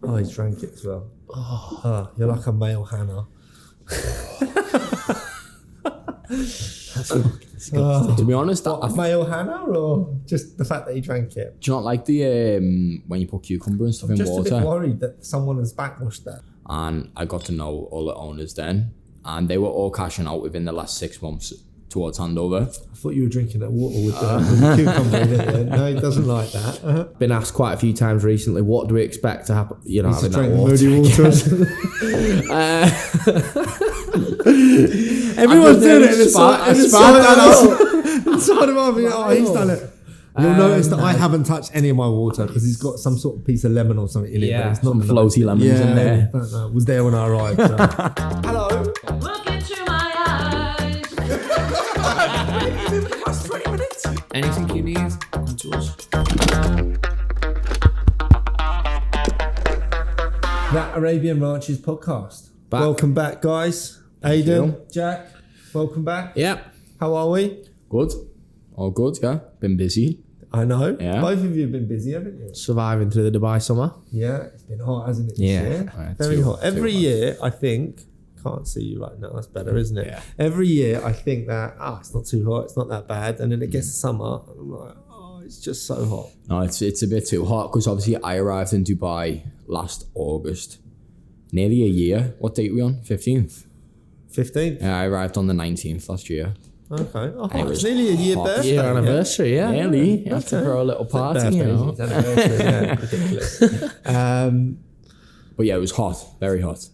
Oh, he's drank it as well. Oh, you're like a male Hannah. That's fucking disgusting. To be honest, male Hannah or just the fact that he drank it? Do you not like the when you put cucumber and stuff in just water? I'm just a bit worried that someone has backwashed that. And I got to know all the owners then, and they were all cashing out within the last 6 months towards handover. I thought you were drinking that water with the cucumber in it. No, he doesn't like that. Been asked quite a few times recently, what do we expect to happen? You know, He's having that drinking water. moody water. Everyone's doing it. Inside of our he's done it. You'll notice that I haven't touched any of my water because he's got some sort of piece of lemon or something in it. Yeah, but it's not some floaty lemons in there. Was there when I arrived. So. Hello. Look into my eyes. Last 20 minutes. Anything you need, come to us. That Arabian Ranches podcast. Back. Welcome back, guys. Aidan, Jack, welcome back. Yep. How are we? Good. All good, yeah. Been busy. I know. Yeah. Both of you have been busy, haven't you? Surviving through the Dubai summer. Yeah, it's been hot, hasn't it? Yeah. This year? Right, Very too hot. hot, Every too hot. year, I think. Can't see you right now. That's better, isn't it? Yeah. Every year, I think that it's not too hot. It's not that bad. And then it gets to summer, and I'm like, it's just so hot. No, it's a bit too hot because obviously I arrived in Dubai last August. Nearly a year. What date are we on? 15th? 15th. Yeah, I arrived on the 19th last year. Okay. Oh, And it it's was nearly a year hot. birthday. Year anniversary, yeah. Nearly. You have to Okay. throw a little party, Birthday, you know. it's anniversary, yeah, ridiculous. But yeah, it was hot. Very hot.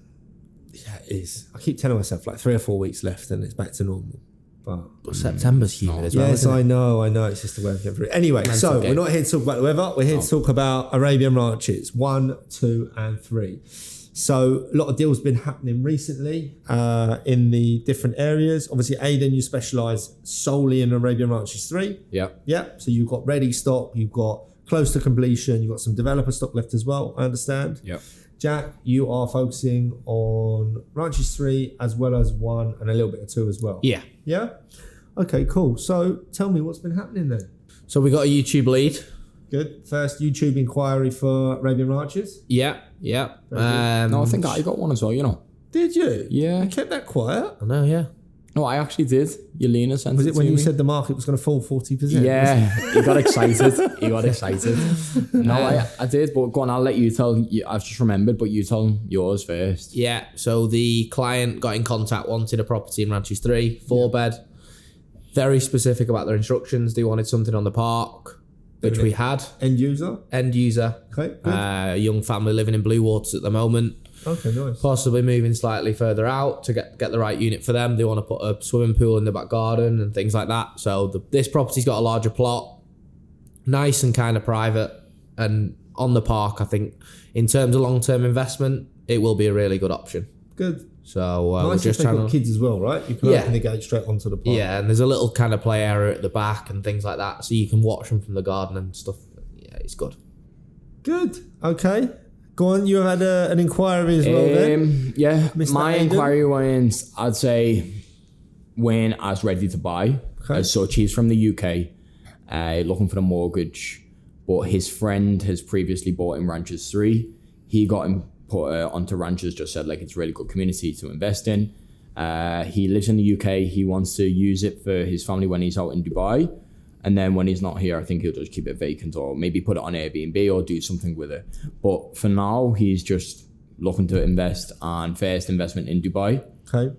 Yeah, it is. I keep telling myself like 3 or 4 weeks left and it's back to normal. But September's humid as well. yes, isn't it? I know. It's just the way of getting through. Anyway, so game. we're not here to talk about the weather. We're here to talk about Arabian Ranches 1, 2, and 3. So a lot of deals been happening recently in the different areas. Obviously, Aidan, you specialise solely in Arabian Ranches 3. Yeah. Yeah. So you've got ready stock, you've got close to completion, you've got some developer stock left as well, I understand. Yeah. Jack, you are focusing on Ranches 3 as well as 1 and a little bit of 2 as well. Yeah. Yeah? Okay, cool. So tell me what's been happening then. So we got a YouTube lead. Good. First YouTube inquiry for Arabian Ranches. Yeah. No, I think I got one as well, you know. Did you? Yeah. You kept that quiet. I know, yeah. No, I actually did. Yelena sent Was it it when to you me. said the market was going to fall 40%? Yeah, he got excited. No, I did, but go on, I'll let you tell. I've just remembered, but you tell yours first. Yeah, so the client got in contact, wanted a property in Ranches 3, 4-bed. Very specific about their instructions. They wanted something on the park, which we had. End user? End user. Okay, good. Young family living in Blue Waters at the moment. Okay, nice. Possibly moving slightly further out to get the right unit for them. They want to put a swimming pool in the back garden and things like that. So this property's got a larger plot, nice and kind of private, and on the park. I think in terms of long-term investment, it will be a really good option. Good. So we're Nice if just they've trying got to. kids as well, right? You can Yeah. open the gate straight onto the park. Yeah, and there's a little kind of play area at the back and things like that, so you can watch them from the garden and stuff. Yeah, it's good. Good. Okay. Go on. You had an inquiry as well then? Yeah, Mr. my Aidan? inquiry went, I'd say, when I was ready to buy. Okay. As such, he's from the UK, looking for a mortgage, but his friend has previously bought in Ranches 3. He got him put onto Ranches, just said like it's a really good community to invest in. He lives in the UK. He wants to use it for his family when he's out in Dubai. And then when he's not here, I think he'll just keep it vacant or maybe put it on Airbnb or do something with it. But for now, he's just looking to invest and first investment in Dubai. Okay.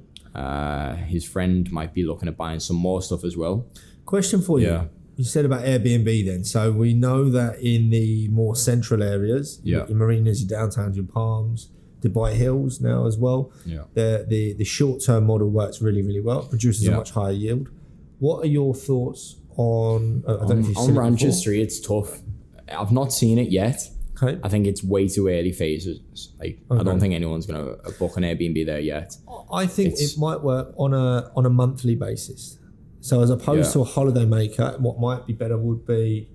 His friend might be looking at buying some more stuff as well. Question for you. Yeah. You said about Airbnb then. So we know that in the more central areas, Yeah. your marinas, your downtowns, your palms, Dubai Hills now as well. Yeah. The short-term model works really, really well. It produces a Yeah. much higher yield. What are your thoughts on... I don't know if you've On seen it Ranches before. 3, it's tough. I've not seen it yet. Okay. I think it's way too early phases. Like I don't think anyone's gonna book an Airbnb there yet. I think It's- it might work on a monthly basis. So as opposed Yeah. to a holiday maker, what might be better would be,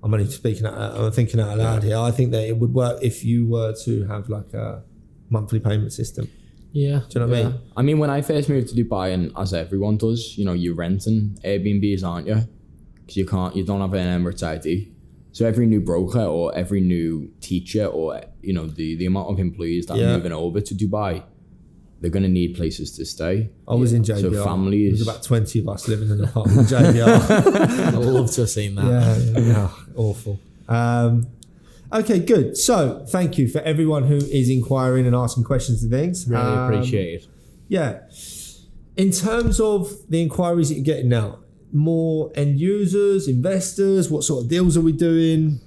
I'm only speaking I'm thinking out loud here. I think that it would work if you were to have like a monthly payment system. Yeah. Do you know what I mean? I mean, when I first moved to Dubai, and as everyone does, you know, you're renting Airbnbs, aren't you? Because you don't have an Emirates ID. So every new broker or every new teacher or you know, the amount of employees that are moving over to Dubai, they're going to need places to stay. I was in JBR. So families. There's about 20 of us living in an apartment in JBR. I'd love to have seen that. Yeah, awful. Okay, good. So thank you for everyone who is inquiring and asking questions and things. Really appreciate it. Yeah. In terms of the inquiries that you're getting now, more end users, investors, what sort of deals are we doing?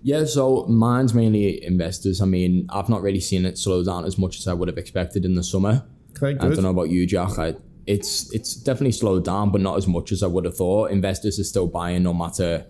Yeah, so mine's mainly investors. I mean, I've not really seen it slow down as much as I would have expected in the summer. Okay, good. I don't know about you, Jack. It's definitely slowed down, but not as much as I would have thought. Investors are still buying no matter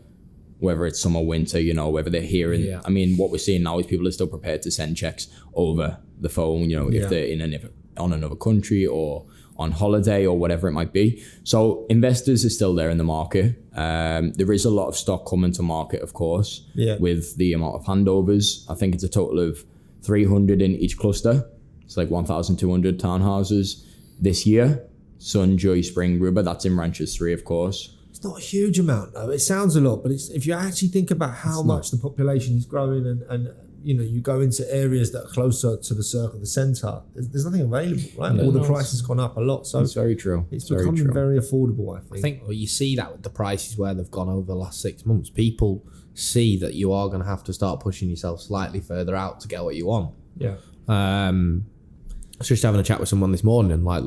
whether it's summer, winter, you know, whether they're here. And I mean, what we're seeing now is people are still prepared to send checks over the phone, you know, if they're on another country or on holiday or whatever it might be. So investors are still there in the market. There is a lot of stock coming to market, of course, with the amount of handovers. I think it's a total of 300 in each cluster. It's like 1,200 townhouses this year. Sun, Joy, Spring, Ruba, that's in Ranches 3, of course. It's not a huge amount though. It sounds a lot, but if you actually think about how much the population is growing and you know, you go into areas that are closer to the circle, the centre, there's nothing available, right? All the price has gone up a lot. So it's very true. It's becoming very affordable, I think. Well, you see that with the prices where they've gone over the last 6 months. People see that you are going to have to start pushing yourself slightly further out to get what you want. Yeah. I was just having a chat with someone this morning, and like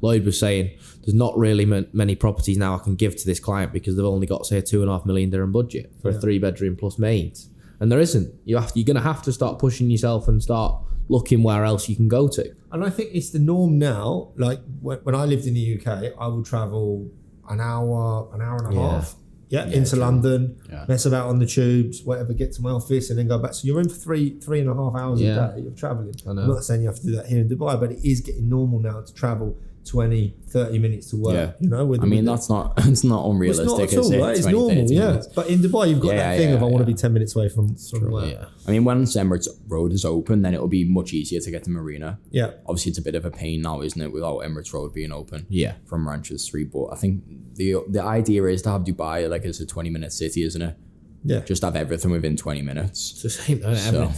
Lloyd was saying, there's not really many properties now I can give to this client because they've only got, say, a 2.5 million dirham budget for a 3-bedroom plus mains. And there isn't. You're going to have to start pushing yourself and start looking where else you can go to. And I think it's the norm now. Like when I lived in the UK, I would travel an hour and a half. Into London, mess about on the tubes, whatever, get to my office and then go back. So you're in for three and a half hours a day of travelling. I'm not saying you have to do that here in Dubai, but it is getting normal now to travel 20, 30 minutes to work. You know, it's not unrealistic. It's not at all, right? It's normal, But in Dubai, you've got that thing of I want to be 10 minutes away from work. Yeah. I mean, once Emirates Road is open, then it'll be much easier to get to Marina. Yeah. Obviously, it's a bit of a pain now, isn't it, without Emirates Road being open? Yeah. From Ranches 3, but I think the idea is to have Dubai like as a 20-minute city, isn't it? Yeah. Just have everything within 20 minutes. It's the same.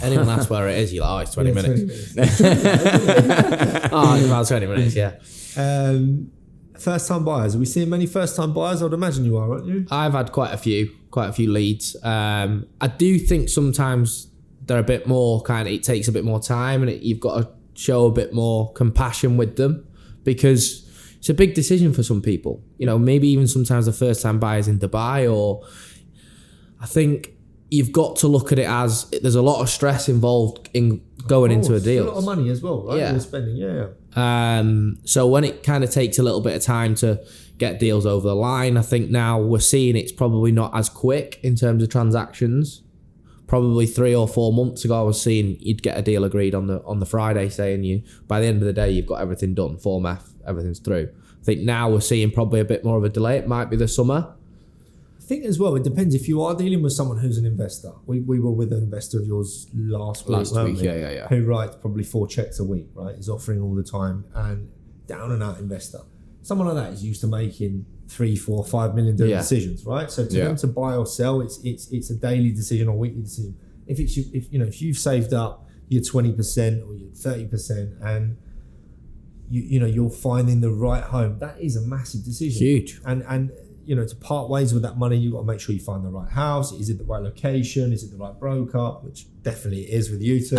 Anyone asks where it is, you're like, oh, it's 20 minutes. 20 minutes. It's about 20 minutes, yeah. First-time buyers. Are we seeing many first-time buyers? I would imagine you are, aren't you? I've had quite a few leads. I do think sometimes they're a bit more it takes a bit more time, and you've got to show a bit more compassion with them because it's a big decision for some people. You know, maybe even sometimes the first-time buyers in Dubai, or I think you've got to look at it as there's a lot of stress involved in going into a deal. A lot of money as well, right? Yeah. You're spending, So when it kind of takes a little bit of time to get deals over the line, I think now we're seeing it's probably not as quick in terms of transactions. Probably 3 or 4 months ago, I was seeing you'd get a deal agreed on the Friday, saying by the end of the day you've got everything done, Form F, everything's through. I think now we're seeing probably a bit more of a delay. It might be the summer. I think as well, it depends if you are dealing with someone who's an investor. We were with an investor of yours last week, yeah. Who writes probably 4 checks a week, right? He's offering all the time and down and out investor. Someone like that is used to making 3, 4, 5 million decisions, right? So to them to buy or sell, it's a daily decision or weekly decision. If you've saved up your 20% or your 30% and you're finding the right home, that is a massive decision. Huge. And to part ways with that money, you've got to make sure you find the right house. Is it the right location? Is it the right broker? Which definitely it is with you two.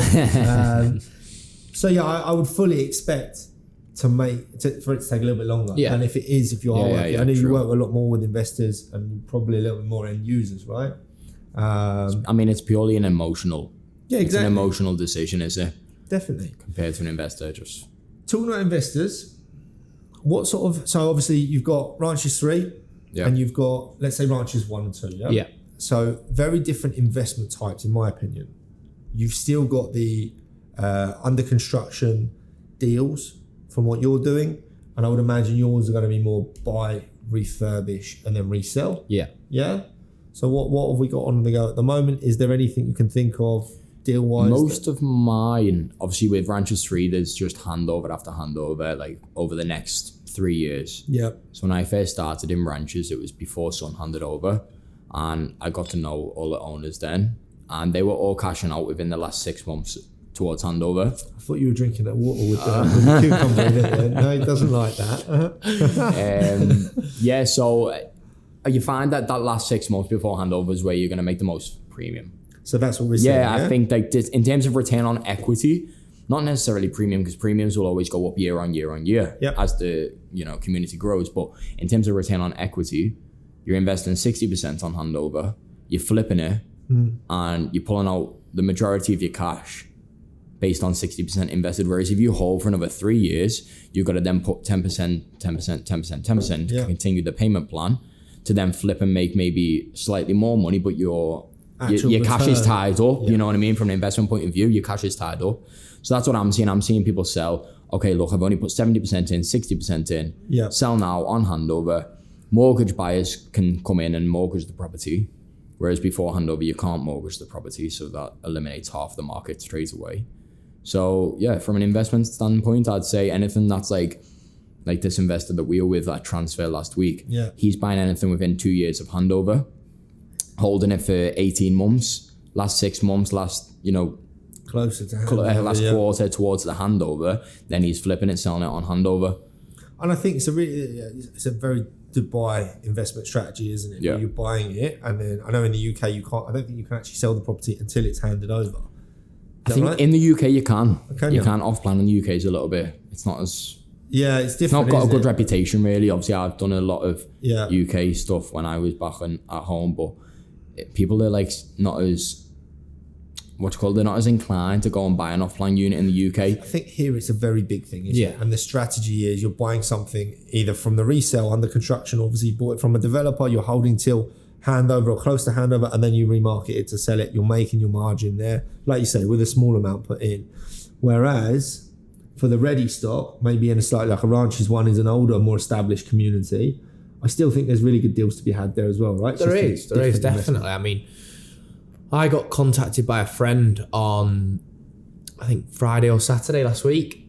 I would fully expect for it to take a little bit longer. Yeah. And if you are working, I know you work a lot more with investors and probably a little bit more end users, right? I mean, it's purely an emotional. Yeah, exactly. It's an emotional decision, is it? Definitely. Compared to an investor, just talking about investors. What sort of? So obviously you've got Ranches 3. Yeah. And you've got, let's say, Ranches 1 and 2, Yeah. So very different investment types, in my opinion. You've still got the under construction deals from what you're doing, and I would imagine yours are going to be more buy, refurbish, and then resell. Yeah. Yeah? So what have we got on the go at the moment? Is there anything you can think of deal-wise? Most of mine, obviously with Ranches 3, there's just handover after handover, like over the next 3 years. Yeah. So when I first started in Ranches, it was before Sun handed over, and I got to know all the owners then, and they were all cashing out within the last 6 months towards handover. I thought you were drinking that water with the cucumber in it. Then. No, it doesn't like that. Yeah, so you find that last 6 months before handover is where you're going to make the most premium. So that's what we're saying. Yeah, I think like this, in terms of return on equity, not necessarily premium, because premiums will always go up year on year on year as the community grows. But in terms of return on equity, you're investing 60% on handover, you're flipping it, and you're pulling out the majority of your cash based on 60% invested. Whereas if you hold for another 3 years, you've got to then put 10%, 10%, 10%, 10% to continue the payment plan, to then flip and make maybe slightly more money, but your cash is tied up. You know what I mean? From an investment point of view, your cash is tied up. So that's what I'm seeing. I'm seeing people sell. Okay, look, I've only put 70% in, 60% in. Yeah. Sell now on handover. Mortgage buyers can come in and mortgage the property, whereas before handover you can't mortgage the property, so that eliminates half the market straight away. So yeah, from an investment standpoint, I'd say anything that's like this investor that we were with at transfer last week. Yeah. He's buying anything within 2 years of handover, holding it for 18 months, last 6 months, closer to handover, last quarter towards the handover, then he's flipping it, selling it on handover. And I think it's a very Dubai investment strategy, isn't it? Yeah. You're buying it, and then I know in the UK I don't think you can actually sell the property until it's handed over. I think in the UK you can. Can you you? can. Off plan in the UK is a little bit. It's not as. Yeah, it's It's different. not got a isn't good it? reputation really. Obviously, I've done a lot of Yeah. UK stuff when I was back at home, but people are like not as they're not as inclined to go and buy an off-plan unit in the UK. I think here it's a very big thing, isn't it? Yeah. And the strategy is you're buying something either from the resale under construction, obviously you bought it from a developer, you're holding till handover or close to handover, and then you remarket it to sell it. You're making your margin there, like you say, with a small amount put in. Whereas for the ready stock, maybe in a slightly like a ranches one is an older, more established community, I still think there's really good deals to be had there as well, right? There is definitely. I mean, I got contacted by a friend on, I think, Friday or Saturday last week,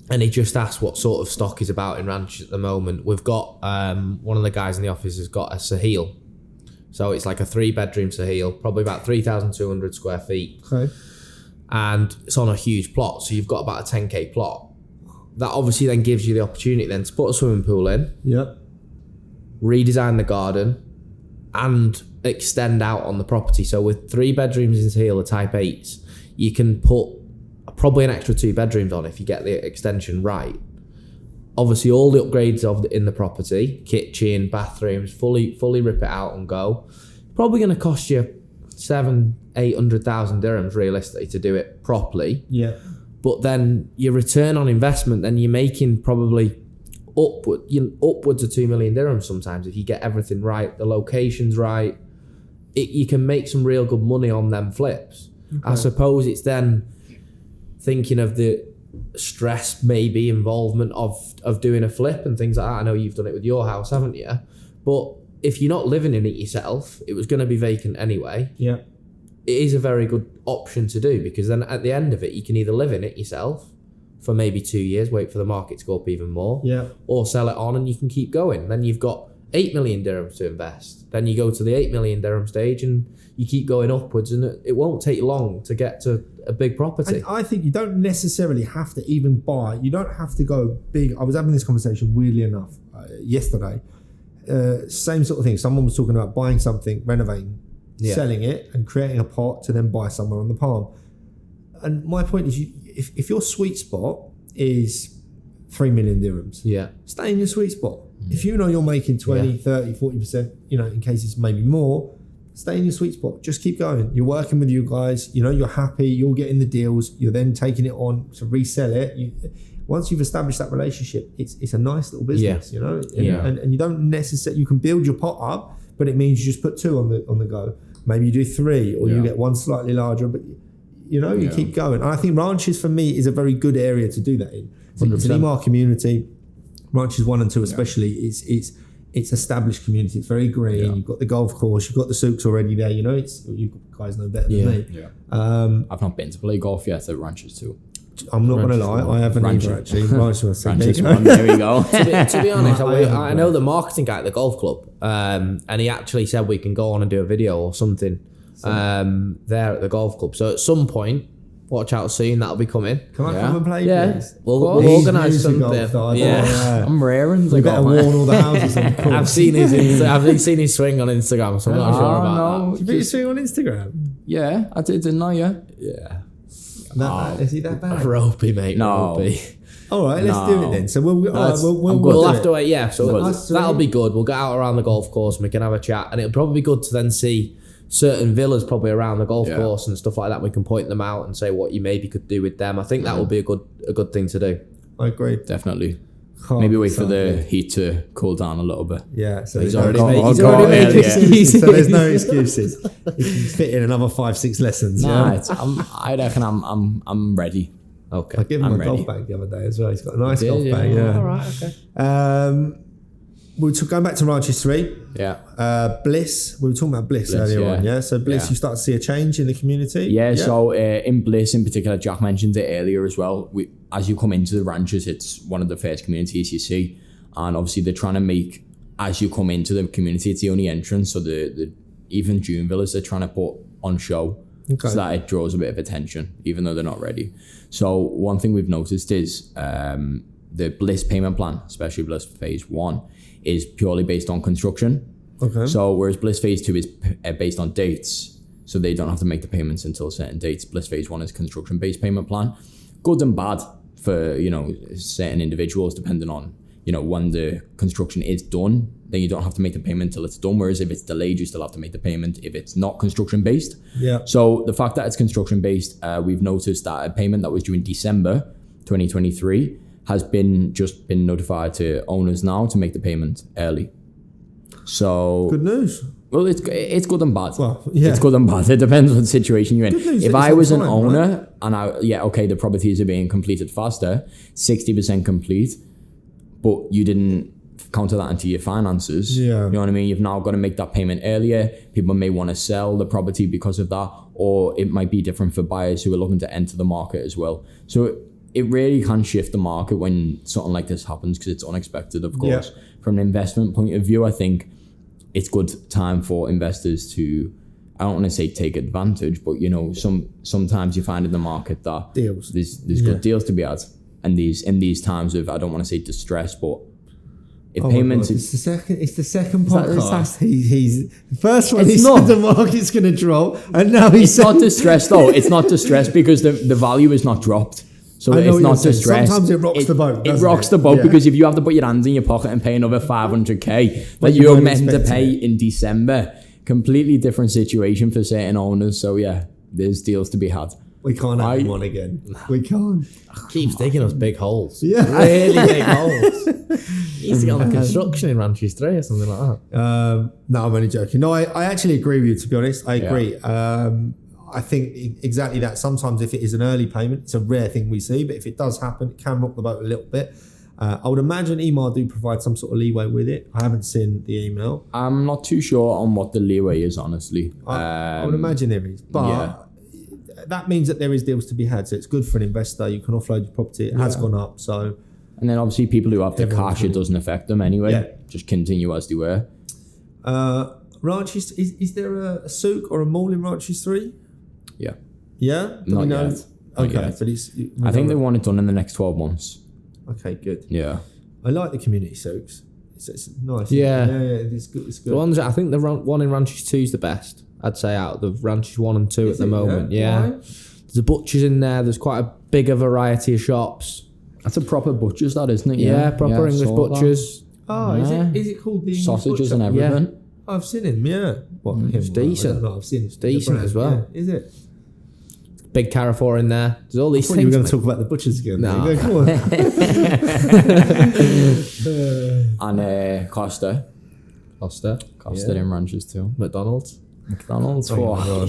and he just asked what sort of stock is about in ranches at the moment. We've got, one of the guys in the office has got a Sahil. So it's like a 3-bedroom Sahil, probably about 3,200 square feet. Okay. And it's on a huge plot. So you've got about a 10k plot. That obviously then gives you the opportunity then to put a swimming pool in, Yep. redesign the garden, and extend out on the property. So with 3 bedrooms in Sahil, the type 8s, you can put probably an extra 2 bedrooms on if you get the extension right. Obviously all the upgrades in the property, kitchen, bathrooms, fully rip it out and go. Probably going to cost you 700,000-800,000 dirhams realistically to do it properly. Yeah. But then your return on investment, then you're making probably upwards of 2 million dirhams sometimes if you get everything right, the location's right. You can make some real good money on them flips. Okay. I suppose it's then thinking of the stress, maybe involvement of doing a flip and things like that. I know you've done it with your house, haven't you? But if you're not living in it yourself, it was going to be vacant anyway. Yeah. It is a very good option to do, because then at the end of it, you can either live in it yourself for maybe 2 years, wait for the market to go up even more, or sell it on and you can keep going. Then you've got 8 million dirhams to invest. Then you go to the 8 million dirham stage and you keep going upwards, and it won't take long to get to a big property. And I think you don't necessarily have to even buy. You don't have to go big. I was having this conversation, weirdly enough, yesterday. Same sort of thing. Someone was talking about buying something, renovating, selling it, and creating a pot to then buy somewhere on the palm. And my point is, if your sweet spot is 3 million dirhams, stay in your sweet spot. If you know you're making 20, 30, 40%, in case it's maybe more, stay in your sweet spot. Just keep going. You're working with you guys, you're happy, you're getting the deals, you're then taking it on to resell it. Once you've established that relationship, it's a nice little business, and you don't necessarily, you can build your pot up, but it means you just put 2 on the go. Maybe you do 3, or you get one slightly larger, but you keep going. And I think ranches for me is a very good area to do that in. It's an Emaar community. Ranches 1 and 2 especially, it's established community. It's very green. You've got the golf course. You've got the souks already there. You guys know better than me. I've not been to play golf yet at Ranches 2. I'm not going to lie, I haven't either actually. Ranches 1, there we go. to be honest, I know the marketing guy at the golf club, and he actually said we can go on and do a video or something there at the golf club. So at some point, watch out soon. That'll be coming. Can I Yeah. come and play, Yeah. please? We'll He's organise new to something. golf, though, I don't Yeah. know. I'm raring We to better go, warn man. all the houses on the course. I've seen his swing on Instagram, so I'm not sure about Do you think you see on Instagram? Yeah, I did, didn't I? Yeah. that. Yeah. Is he that bad? Ropey, mate. No. Ropey. All right, let's do it then. So we'll That's- we'll I'm We'll do have it. to wait, yeah. So Us that'll three. be good. We'll get out around the golf course and we can have a chat. And it'll probably be good to then see certain villas probably around the golf Yeah. course and stuff like that. We can point them out and say what you maybe could do with them. I think that would be a good thing to do. I agree. Definitely. Can't Maybe be wait for the something. heat to cool down a little bit. Yeah, so He's there's already no- made- I'll he's go already on made early, yeah. excuses. So there's no excuses. You can fit in another 5-6 lessons. Nah, Yeah? I reckon I'm ready. Okay. I gave him I'm a golf ready. bag the other day as well. He's got a nice Did golf you? bag. Yeah. All right. Okay. We took going back to Ranches 3. Yeah. Bliss. We were talking about Bliss, Bliss, earlier yeah. on. Yeah. So Bliss, Yeah. you start to see a change in the community. Yeah, so in Bliss in particular, Jack mentioned it earlier as well. As you come into the ranches, it's one of the first communities you see. And obviously they're trying to make, as you come into the community, it's the only entrance. So the even June villas, they're trying to put on show Okay. so that it draws a bit of attention, even though they're not ready. So one thing we've noticed is the Bliss payment plan, especially Bliss Phase 1, is purely based on construction. Okay. So whereas Bliss Phase 2 is based on dates, so they don't have to make the payments until certain dates. Bliss Phase 1 is construction-based payment plan. Good and bad for, certain individuals, depending on, when the construction is done, then you don't have to make the payment till it's done. Whereas if it's delayed, you still have to make the payment if it's not construction-based. Yeah. So the fact that it's construction-based, we've noticed that a payment that was due in December 2023 has been notified to owners now to make the payment early. So Good news. well, it's good and bad. Well, yeah. It's good and bad. It depends on the situation you're in. Good news If that I it's was on an time, owner and the properties are being completed faster, 60% complete, but you didn't counter that into your finances. Yeah. You know what I mean? You've now got to make that payment earlier. People may want to sell the property because of that, or it might be different for buyers who are looking to enter the market as well. So it really can shift the market when something like this happens because it's unexpected, of course. Yeah. From an investment point of view, I think it's good time for investors to, I don't want to say take advantage, but sometimes you find in the market that Deals. there's good deals to be had, and in these times of, I don't want to say distress, but if Oh my payments, God, it's the second that- podcast. He's the first one. It's He not. said the market's going to drop, and now he's it's not distress though. It's not distress because the value is not dropped. So I know it's what not you're saying. distress. Sometimes it rocks the boat, It doesn't rocks it? the boat Yeah. because if you have to put your hands in your pocket and pay another 500k that you you're weren't meant to expecting pay it. in December, completely different situation for certain owners. So yeah, there's deals to be had. We can't have I- him on again. We can't. Keeps digging us big holes. Yeah. Really big holes. He's got on the construction in Ranches 3 or something like that. No, I'm only joking. No, I actually agree with you, to be honest. I Yeah. agree. I think exactly that. Sometimes if it is an early payment, it's a rare thing we see, but if it does happen, it can rock the boat a little bit. I would imagine EMAR do provide some sort of leeway with it. I haven't seen the email. I'm not too sure on what the leeway is, honestly. I would imagine there is, but yeah. that means that there is deals to be had. So it's good for an investor. You can offload your property. It has gone up. So And then obviously people who have the Everyone's cash, it doesn't affect them anyway. Yeah. Just continue as they were. Ranches, is there a souk or a mall in Ranches 3? Yeah. Yeah? Do Not we know? yet. Not Okay, yet. but it's. I think they want it done in the next 12 months. Okay, good. Yeah. I like the community souks. It's nice. Yeah. yeah, it's good. It's good. The ones I think the one in Ranches 2 is the best. I'd say out of the Ranches 1 and 2 Is at the it? moment. Yeah? Yeah. Why? There's a butcher's in there. There's quite a bigger variety of shops. That's a proper butcher's, that, isn't it? Yeah, proper I English saw that. butchers. Oh, Yeah. is it called the English Sausages Butcher? and everything. I've seen him. Yeah, him, It's well, I decent. don't know, I've seen It's decent as well. Yeah. Is it? Big Carrefour in there. There's all these I thought you were things. going mate. to talk about the butchers again. No. Yeah, come on. And Costa. Costa. Costa in Ranches too. McDonald's. McDonald's. Oh my Oh,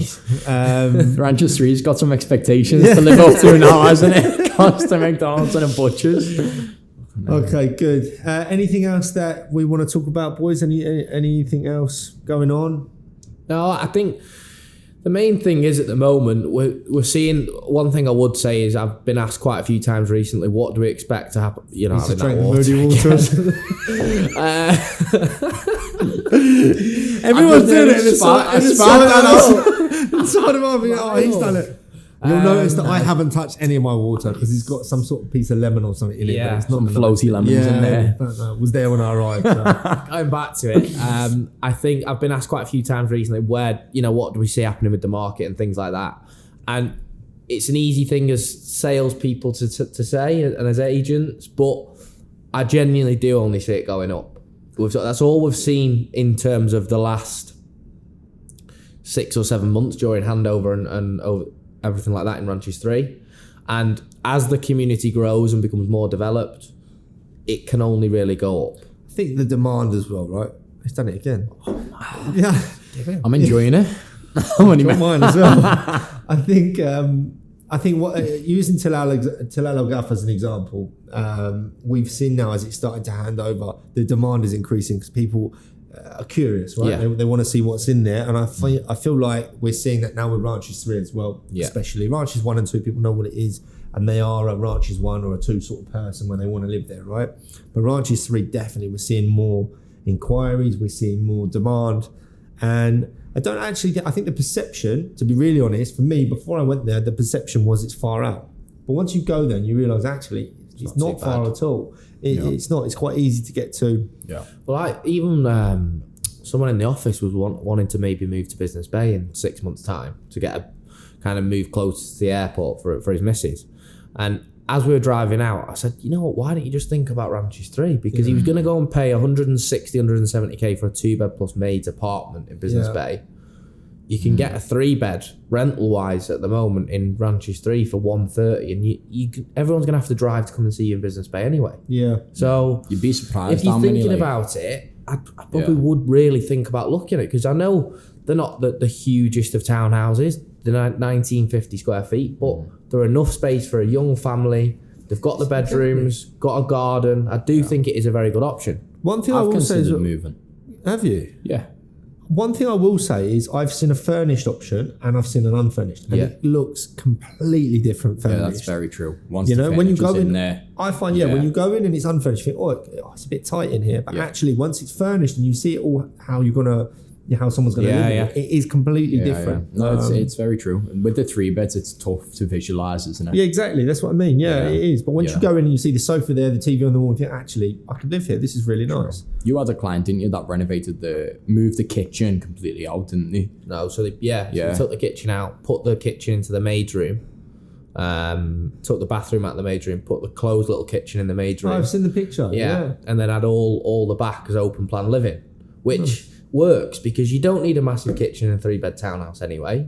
God. Ranches 3's got some expectations to live up to now, hasn't it? Costa, McDonald's and a butcher's. Okay, good. Anything else that we want to talk about, boys? Anything else going on? No, I think the main thing is at the moment we're seeing. One thing I would say is I've been asked quite a few times recently, what do we expect to happen? You know, Needs to having drink that the water. moody waters. Everyone's doing it. I spat that out. Inside of me. Oh, he's done it. You'll notice that I haven't touched any of my water because it's got some sort of piece of lemon or something in it. Yeah, But it's not Some floaty lemons in there. I don't know. It was there when I arrived. So. Going back to it, I think I've been asked quite a few times recently where, what do we see happening with the market and things like that. And it's an easy thing as salespeople to say and as agents, but I genuinely do only see it going up. That's all we've seen in terms of the last 6 or 7 months during handover and over everything like that in Ranches 3. And as the community grows and becomes more developed, it can only really go up. I think the demand as well, right? It's done it again. Yeah. I'm enjoying it. Got mine as well. I think what using Tilal Gaff as an example, we've seen now as it's starting to hand over, the demand is increasing because people are curious, right? Yeah. They want to see what's in there, and I feel like we're seeing that now with Ranches 3 as well. Yeah. Especially Ranches 1 and 2, people know what it is, and they are a Ranches 1 or a 2 sort of person when they want to live there, right? But Ranches 3, definitely, we're seeing more inquiries, we're seeing more demand, and I don't actually get. I think the perception, to be really honest, for me, before I went there, the perception was it's far out. But once you go there and you realise actually it's not far at all. It's not. It's quite easy to get to. Yeah. Well, even someone in the office was wanting to maybe move to Business Bay in 6 months' time to get a kind of move closer to the airport for his missus. And as we were driving out, I said, you know what? Why don't you just think about Ranches 3? Because he was going to go and pay 160, 170k for a 2-bed plus maids apartment in Business Bay. You can get a 3-bed rental wise at the moment in Ranches 3 for 130, and everyone's gonna have to drive to come and see you in Business Bay anyway. Yeah. So You'd be surprised. if you're thinking about it, I probably would really think about looking at it, because I know they're not the hugest of townhouses. They're 1950 square feet, but they're enough space for a young family. They've got the bedrooms, got a garden. I do think it is a very good option. One thing I've I will say is, considered moving. have you? Yeah. One thing I will say is I've seen a furnished option and I've seen an unfurnished, and it looks completely different furnished. Yeah, that's very true. Once when you go in there, I find when you go in and it's unfurnished, you think, it's a bit tight in here. But actually, once it's furnished and you see it all, how someone's gonna live in it, it is completely different. Yeah. No, it's very true. And with the 3-beds, it's tough to visualize, isn't it? Yeah, exactly. That's what I mean. Yeah, it is. But once you go in and you see the sofa there, the TV on the wall, you think, actually, I could live here. This is really nice. You had a client, didn't you, that moved the kitchen completely out, didn't they? No, so they took the kitchen out, put the kitchen into the maid's room, took the bathroom out of the maid's room, put the closed little kitchen in the maid's room. I've seen the picture. Yeah. And then had all the back as open plan living, which works because you don't need a massive kitchen in a 3-bed townhouse anyway.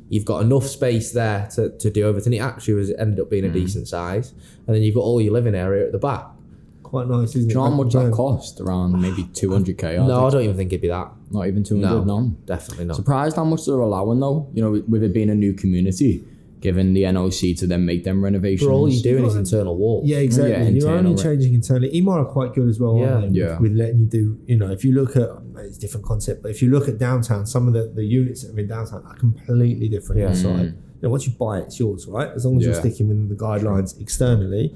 You've got enough space there to do everything. It actually ended up being a decent size, and then you've got all your living area at the back. Quite nice, isn't it? Do you know how much that cost? Around maybe 200k? No, I don't even think it'd be that. Not even 200, no? Definitely not. Surprised how much they're allowing though, with it being a new community, given the NOC to then make them renovations. But all you're doing is internal walls. Yeah, exactly. Yeah, You're only internal, changing internally. EMAR are quite good as well, aren't they? Yeah. With letting you do, if you look at, it's a different concept, but if you look at downtown, some of the units that are in downtown are completely different inside. Once you buy it, it's yours, right? As long as you're sticking within the guidelines externally.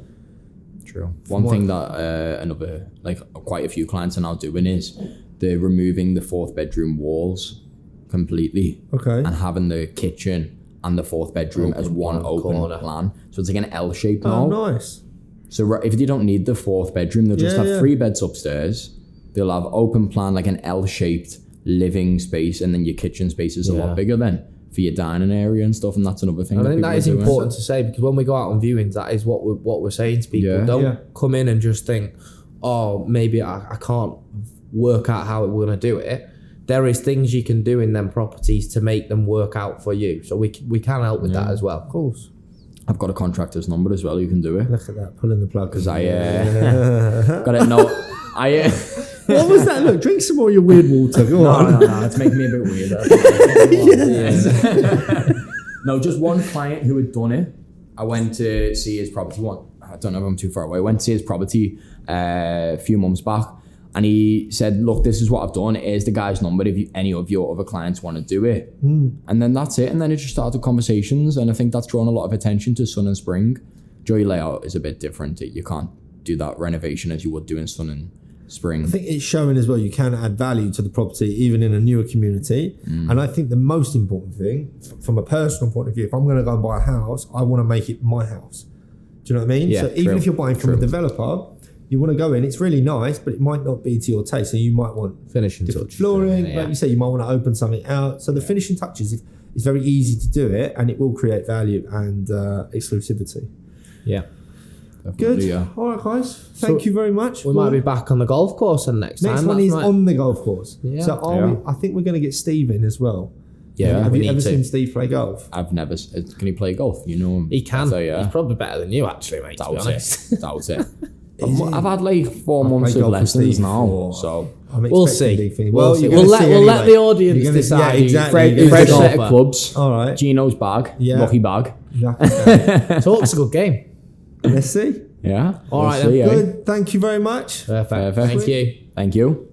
True. One thing that quite a few clients are now doing is they're removing the 4th bedroom walls completely. Okay. And having the kitchen and the 4th bedroom as one open plan. So it's like an L shape now. Oh, nice. So if you don't need the 4th bedroom, they'll just have 3 beds upstairs. They'll have open plan, like an L-shaped living space, and then your kitchen space is a lot bigger then for your dining area and stuff. And that's another thing. I think that is important to say, because when we go out on viewings, that is what we're saying to people. Don't come in and just think, oh, maybe I can't work out how we're going to do it. There is things you can do in them properties to make them work out for you. So we can help with that as well. Of course. I've got a contractor's number as well. You can do it. Look at that, pulling the plug. Because I got it. No, What was that? Look, drink some more of your weird water. Go on. No, it's making me a bit weird. No, just one client who had done it. I went to see his property. I don't know if I'm too far away. I went to see his property a few months back, and he said, look, this is what I've done. Here's the guy's number if any of your other clients want to do it. And then that's it. And then it just started conversations, and I think that's drawn a lot of attention to Sun and Spring. Joy layout is a bit different. You can't do that renovation as you would do in Sun and spring. I think it's showing as well you can add value to the property even in a newer community. And I think the most important thing, from a personal point of view, if I'm going to go and buy a house, I want to make it my house. Do you know what I mean? Yeah, so even true, if you're buying from a developer, you want to go in, it's really nice, but it might not be to your taste. So you might want Finishing different touches. flooring, like you say, you might want to open something out. So the finishing touches, it's very easy to do it, and it will create value and exclusivity. Yeah. Good. Yeah. All right, guys. Thank you very much. We might be back on the golf course then next time. Next one That's is right. on the golf course. Yeah. So I think we're going to get Steve in as well. Yeah, Have we you need ever to. seen Steve play golf? I've never. Can he play golf? You know him. He can. So, yeah. He's probably better than you, actually, mate. That To be was honest. it. That was it. I've had like 4 I've months played of golf with lessons Steve now, before. so I'm We'll expecting see. big things. We'll see. you're We'll gonna let see we'll let anyway. the audience You're gonna- decide. Yeah, exactly. Fresh, You're gonna fresh see. set of clubs. All right. Gino's bag, Yeah. lucky bag. Yeah. Talk's a good game. Let's see. Yeah. All right We'll then. see, eh? Good. Thank you very much. Perfect. Perfect. Thank you. Thank you.